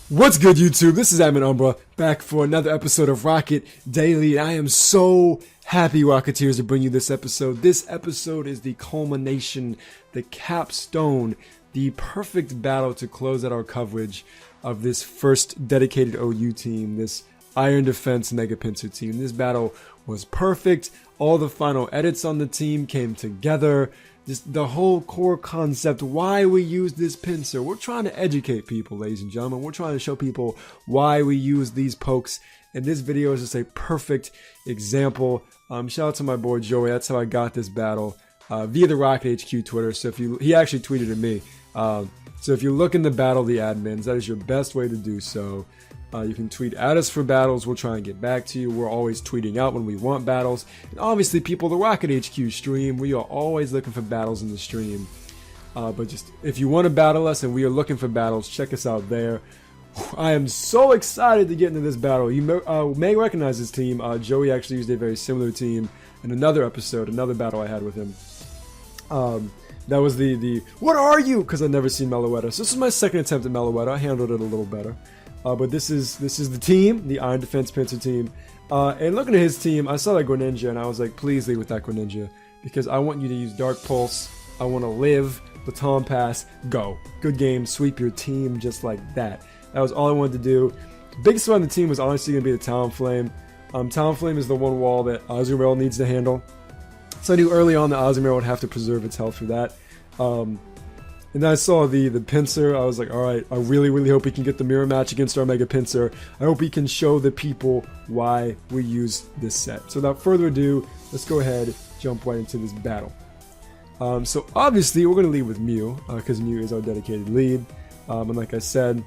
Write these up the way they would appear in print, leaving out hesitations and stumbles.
What's good, YouTube? This is Admin Umbra, back for another episode of Rocket Daily. I am so happy, Rocketeers, to bring you this episode. This episode is the culmination, the capstone, the perfect battle to close out our coverage of this first dedicated OU team, this Iron Defense mega-pinsir team. This battle was perfect. All the final edits on the team came together. Just the whole core concept, why we use this pincer. We're trying to educate people, ladies and gentlemen. We're trying to show people why we use these pokes. And this video is just a perfect example. Shout out to my boy Joey. That's how I got this battle via the Rocket HQ Twitter. So he actually tweeted at me. So if you're looking to battle the admins, that is your best way to do so. You can tweet at us for battles. We'll try and get back to you. We're always tweeting out when we want battles. And obviously, people, the Rocket HQ stream, we are always looking for battles in the stream. But just, if you want to battle us and we are looking for battles, check us out there. I am so excited to get into this battle. You may recognize this team. Joey actually used a very similar team in another episode, another battle I had with him. That was the what are you? Because I've never seen Meloetta. So this is my second attempt at Meloetta. I handled it a little better. But this is the team, the Iron Defense Pincer team. And looking at his team, I saw that Greninja, and I was like, please leave with that Greninja. Because I want you to use Dark Pulse. I want to live, Baton Pass, go. Good game, sweep your team just like that. That was all I wanted to do. The biggest one on the team was honestly going to be the Talonflame. Talonflame is the one wall that Azumarill needs to handle. So I knew early on that Azumarill would have to preserve its health for that. And then I saw the Pinsir. I was like, alright, I really hope we can get the mirror match against our mega-pinsir. I hope we can show the people why we use this set. So without further ado, let's go ahead, jump right into this battle. So obviously, we're going to lead with Mew, because Mew is our dedicated lead. And like I said,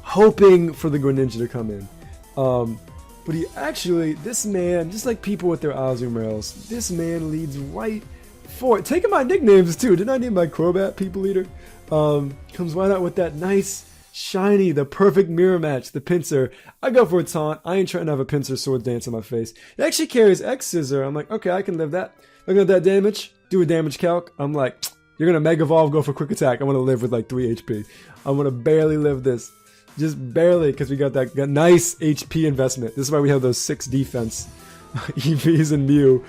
hoping for the Greninja to come in. But he actually, this man, just like people with their Azumarills, this man leads right for it. Taking my nicknames too. Didn't I name my Crobat People Eater? Comes right out with that nice, shiny, the perfect mirror match, the Pinsir. I go for a taunt. I ain't trying to have a Pinsir sword dance on my face. It actually carries X Scissor. I'm like, okay, I can live that. Looking at that damage, do a damage calc. I'm like, you're gonna Mega Evolve, go for quick attack. I'm gonna live with like 3 HP. I'm gonna barely live this. Just barely, because we got that nice HP investment. This is why we have those 6 defense EVs and Mew,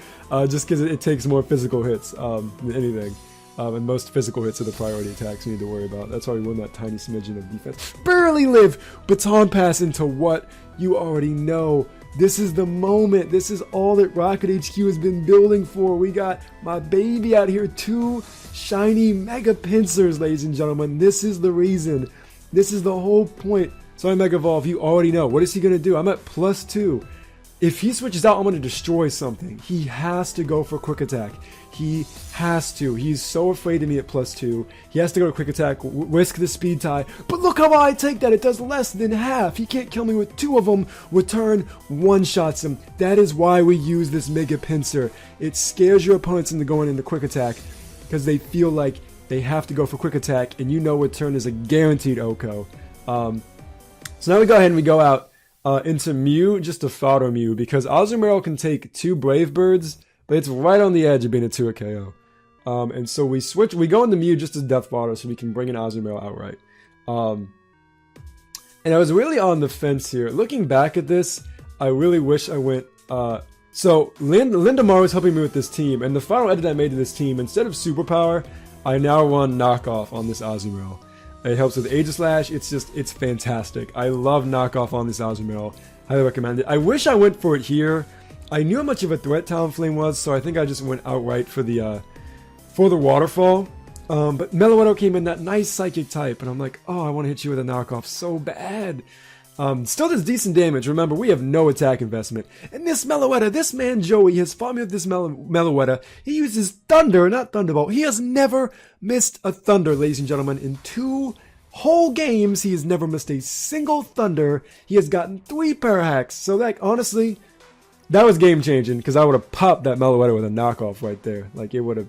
just because it takes more physical hits than anything. And most physical hits are the priority attacks we need to worry about. That's why we won that tiny smidgen of defense. Barely live! Baton Pass into what you already know. This is the moment. This is all that Rocket HQ has been building for. We got my baby out here. 2 shiny mega-pinsirs, ladies and gentlemen. This is the reason. This is the whole point. So I Mega Evolve, you already know. What is he going to do? I'm at +2. If he switches out, I'm going to destroy something. He has to go for quick attack. He has to. He's so afraid of me at +2. He has to go to quick attack, risk the speed tie. But look how I take that. It does less than half. He can't kill me with 2 of them. Return one-shots him. That is why we use this Mega-Pinsir. It scares your opponents into going into quick attack because they feel like they have to go for quick attack, and you know return is a guaranteed OHKO. So now we go ahead and we go out into Mew, just to fodder Mew, because Azumarill can take 2 Brave Birds, but it's right on the edge of being a 2 KO. And so we go into Mew just as death fodder so we can bring in Azumarill outright. And I was really on the fence here. Looking back at this, I really wish I went... so Lindamar was helping me with this team, and the final edit I made to this team, instead of Superpower, I now run Knockoff on this Azumarill. It helps with Aegislash. It's fantastic. I love Knockoff on this Azumarill. Highly recommend it. I wish I went for it here. I knew how much of a threat Talonflame was, so I think I just went outright for the Waterfall. But Meloetta came in that nice Psychic type, and I'm like, oh, I want to hit you with a Knockoff so bad. Still does decent damage. Remember, we have no attack investment. And this Meloetta, this man Joey has fought me with this Meloetta. He uses Thunder, not Thunderbolt. He has never missed a Thunder, ladies and gentlemen. In 2 whole games, he has never missed a single Thunder. He has gotten 3 Parahacks. So, like, honestly, that was game-changing, because I would have popped that Meloetta with a knockoff right there. Like, it would have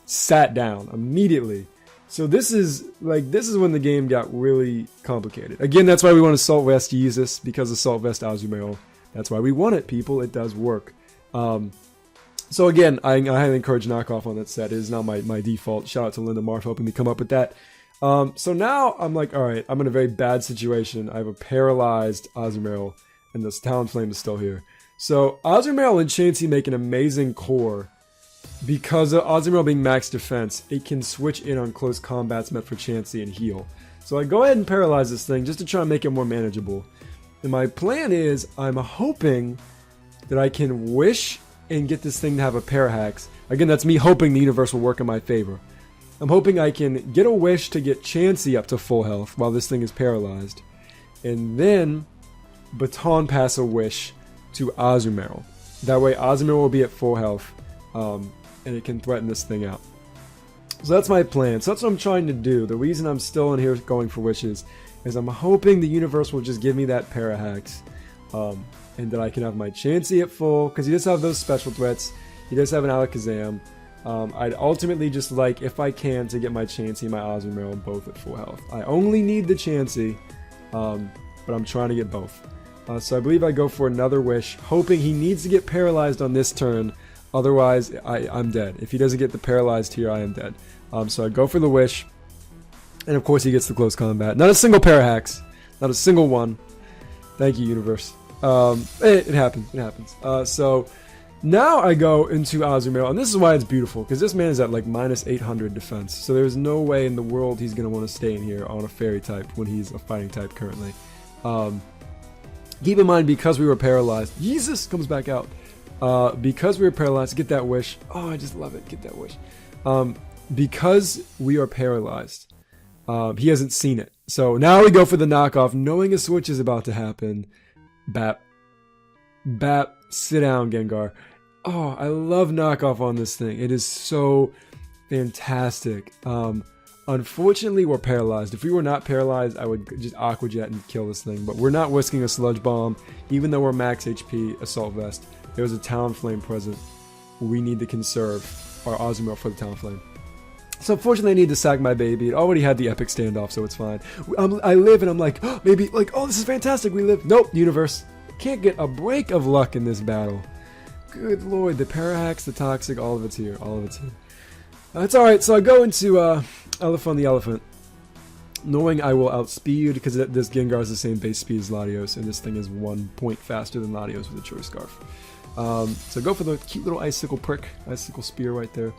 sat down immediately. So this is when the game got really complicated. Again, that's why we want Assault Vest Yeezus, because Assault Vest Azumarill. That's why we want it, people. It does work. So again, I highly encourage knockoff on that set. It is now my default. Shout out to Linda Marf helping me come up with that. So now I'm like, all right, I'm in a very bad situation. I have a paralyzed Azumarill, and this Talonflame is still here. So Azumarill and Chansey make an amazing core. Because of Azumarill being max defense, it can switch in on close combats meant for Chansey and heal. So I go ahead and paralyze this thing just to try and make it more manageable. And my plan is, I'm hoping that I can wish and get this thing to have a Parahax. Again, that's me hoping the universe will work in my favor. I'm hoping I can get a wish to get Chansey up to full health while this thing is paralyzed. And then Baton Pass a wish to Azumarill. That way Azumarill will be at full health, and it can threaten this thing out. So that's my plan. So that's what I'm trying to do. The reason I'm still in here going for wishes is I'm hoping the universe will just give me that Parahax, and that I can have my Chansey at full, because he does have those special threats. He does have an Alakazam. I'd ultimately just like, if I can, to get my Chansey and my Azumarill both at full health. I only need the Chansey, but I'm trying to get both. So I believe I go for another wish, hoping he needs to get paralyzed on this turn. Otherwise, I'm dead. If he doesn't get the paralyzed here, I am dead. So I go for the wish, and of course he gets the close combat. Not a single Parahax, not a single one. Thank you, universe. It happens. It happens. So now I go into Azumarill, and this is why it's beautiful, because this man is at like minus 800 defense. So there's no way in the world he's going to want to stay in here on a fairy type when he's a fighting type currently. Keep in mind, because we were paralyzed, Jesus comes back out. Because we were paralyzed, get that wish. Oh, I just love it. Get that wish. Because we are paralyzed, he hasn't seen it. So now we go for the knockoff, knowing a switch is about to happen. Bap. Bap. Sit down, Gengar. Oh, I love knockoff on this thing. It is so fantastic. Unfortunately, we're paralyzed. If we were not paralyzed, I would just Aqua Jet and kill this thing. But we're not whisking a Sludge Bomb, even though we're max HP Assault Vest. There's a Talonflame present. We need to conserve our Azumarill for the Talonflame. So unfortunately, I need to sack my baby. It already had the epic standoff, so it's fine. I live, and I'm like, oh, maybe, like, oh, this is fantastic. We live. Nope, universe. Can't get a break of luck in this battle. Good lord, the Parahax, the Toxic, all of it's here. All of it's here. It's alright, so I go into Elephant the Elephant, knowing I will outspeed, because this Gengar has the same base speed as Latios, and this thing is 1 point faster than Latios with a Choice Scarf. So go for the cute little Icicle Prick, Icicle Spear right there.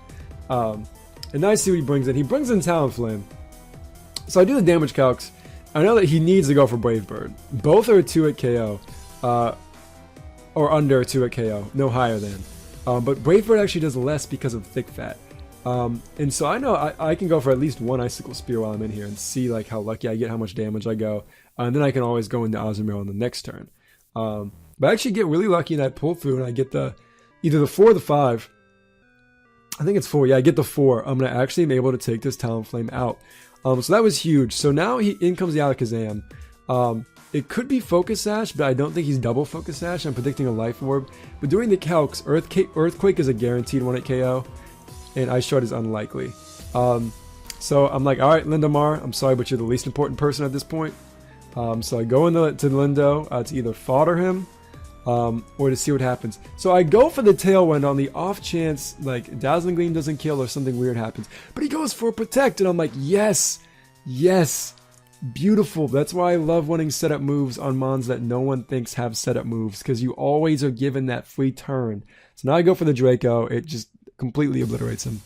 And now I see what he brings in. He brings in Talonflame. So I do the damage calcs. I know that he needs to go for Brave Bird. Both are 2 at KO. Or under 2 at KO. No higher than. But Brave Bird actually does less because of Thick Fat. And so I know I can go for at least 1 Icicle Spear while I'm in here and see like how lucky I get, how much damage I go. And then I can always go into Azumarill on the next turn. But I actually get really lucky and I pull through and I get either the 4 or the 5. I think it's 4. Yeah, I get the 4. I'm going to actually be able to take this Talonflame out. So that was huge. So now in comes the Alakazam. It could be Focus Sash, but I don't think he's double Focus Sash. I'm predicting a Life Orb. But doing the calcs, Earthquake is a guaranteed 1 at KO. And Ice Shard is unlikely. So I'm like, alright, Lindomar, I'm sorry, but you're the least important person at this point. So I go to Lindo to either fodder him or to see what happens. So I go for the Tailwind on the off chance like Dazzling Gleam doesn't kill or something weird happens. But he goes for Protect, and I'm like, yes, yes, beautiful. That's why I love winning setup moves on mons that no one thinks have setup moves, because you always are given that free turn. So now I go for the Draco. It just completely obliterates him.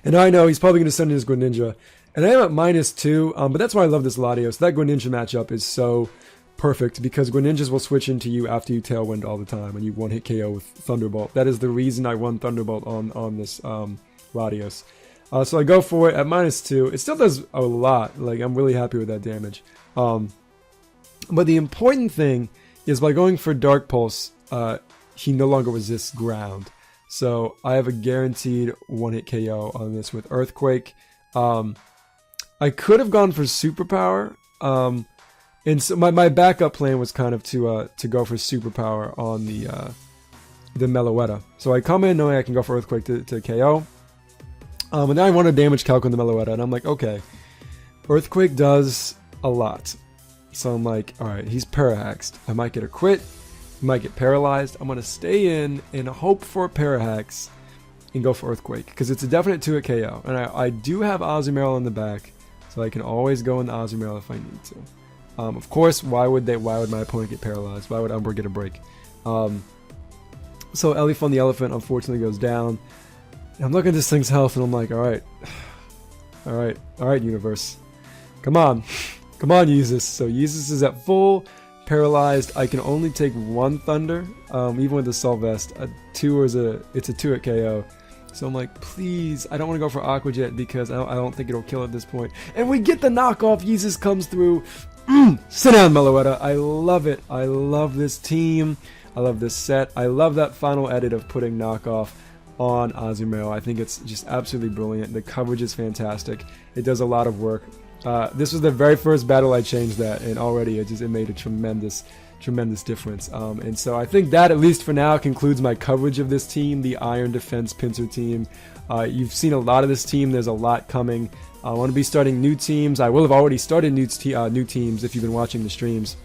And I know he's probably going to send in his Greninja. And I am at -2, but that's why I love this Latios. That Greninja matchup is so perfect, because Greninjas will switch into you after you Tailwind all the time, and you one-hit KO with Thunderbolt. That is the reason I won Thunderbolt on this Latios. So I go for it at -2. It still does a lot. Like, I'm really happy with that damage. But the important thing is by going for Dark Pulse, he no longer resists ground. So I have a guaranteed one-hit KO on this with Earthquake. I could have gone for Superpower. And so my backup plan was kind of to go for Superpower on the Meloetta. So I come in knowing I can go for Earthquake to KO. And then I want to damage calc on the Meloetta, and I'm like, okay, Earthquake does a lot. So I'm like, alright, he's Parahaxed. I might get a crit, he might get paralyzed. I'm going to stay in and hope for a Parahax and go for Earthquake, because it's a definite 2 at KO. And I do have Azumarill in the back, so I can always go in the Azumarill if I need to. Of course, why would my opponent get paralyzed? Why would Umbra get a break? So Elifon the Elephant unfortunately goes down. I'm looking at this thing's health and I'm like, alright, universe. Come on, Yeezus. So Yeezus is at full, paralyzed. I can only take one Thunder, even with the Solvest. It's a 2 at KO. So I'm like, please, I don't want to go for Aqua Jet because I don't think it'll kill at this point. And we get the knockoff. Yeezus comes through. Sit down, Meloetta. I love it. I love this team. I love this set. I love that final edit of putting knockoff on Azumarill. I think it's just absolutely brilliant. The coverage is fantastic. It does a lot of work. This was the very first battle I changed that, and already it made a tremendous difference. And so I think that, at least for now, concludes my coverage of this team, the Iron Defense Pinsir team. You've seen a lot of this team. There's a lot coming. I want to be starting new teams. I will have already started new teams if you've been watching the streams.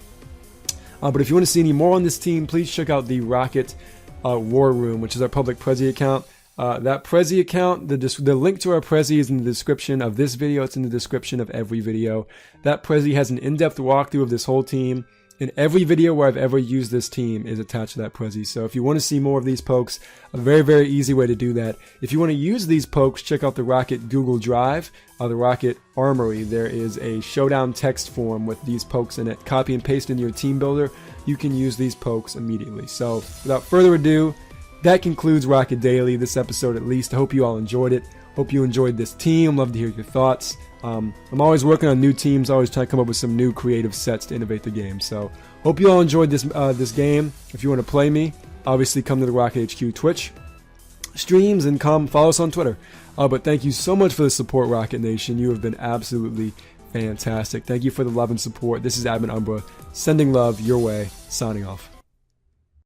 But if you want to see any more on this team, please check out the Rocket War Room, which is our public Prezi account. That Prezi account, the link to our Prezi is in the description of this video. It's in the description of every video. That Prezi has an in-depth walkthrough of this whole team. And every video where I've ever used this team is attached to that Prezi. So if you want to see more of these pokes, a very, very easy way to do that. If you want to use these pokes, check out the Rocket Google Drive, the Rocket Armory. There is a showdown text form with these pokes in it. Copy and paste into your team builder. You can use these pokes immediately. So without further ado, that concludes Rocket Daily, this episode at least. I hope you all enjoyed it. Hope you enjoyed this team. Love to hear your thoughts. I'm always working on new teams, always trying to come up with some new creative sets to innovate the game. So hope you all enjoyed this game. If you want to play me, obviously come to the Rocket HQ Twitch streams and follow us on Twitter. But thank you so much for the support, Rocket Nation. You have been absolutely fantastic. Thank you for the love and support. This is Admin Umbra, sending love your way, signing off.